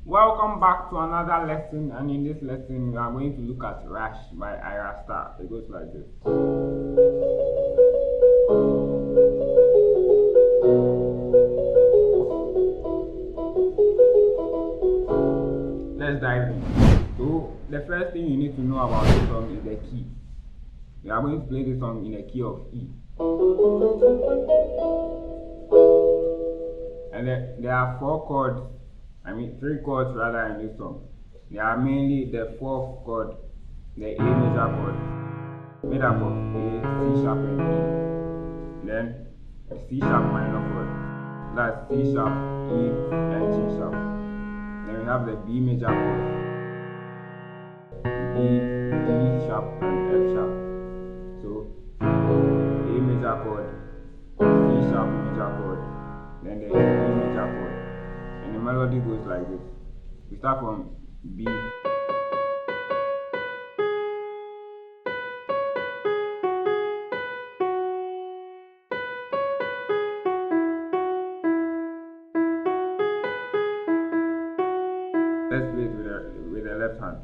Welcome back to another lesson, and in this lesson we are going to look at Rush by Ayra Starr. It goes like this. Let's dive in. So the first thing you need to know about this song is the key. We are going to play this song in a key of E. And there are three chords rather in this song. They are mainly the fourth chord, the A major chord, made up of A, C sharp and E. Then a C sharp minor chord, that's C sharp, E and G sharp. Then we have the B major chord, B, D sharp and F sharp. So A major chord, C sharp major chord, then the E major chord. And the melody goes like this. We start from B. Let's play it with the left hand.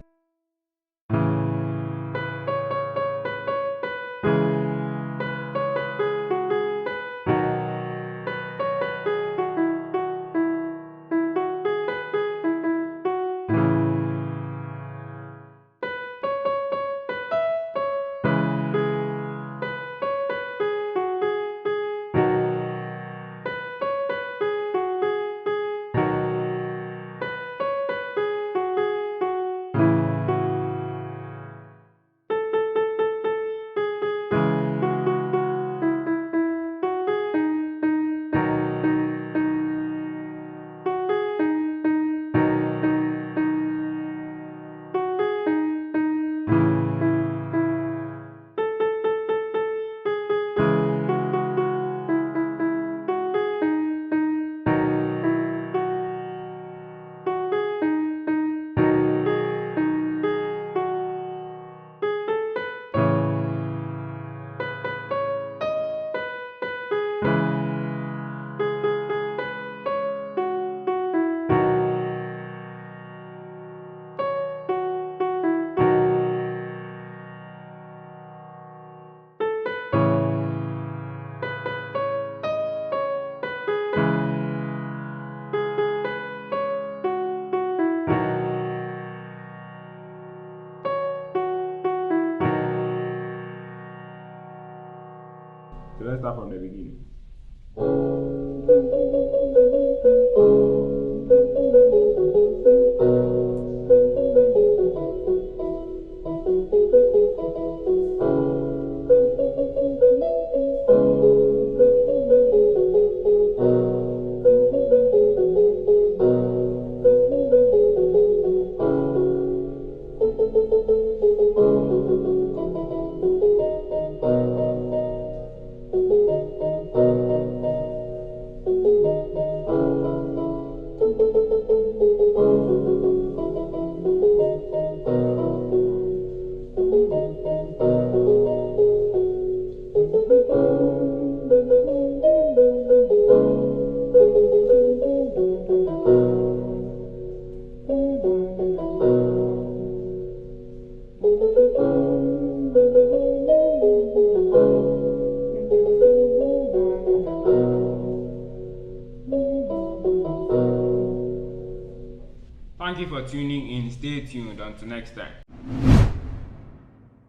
So let's start from the beginning. Thank you for tuning in. Stay tuned until next time.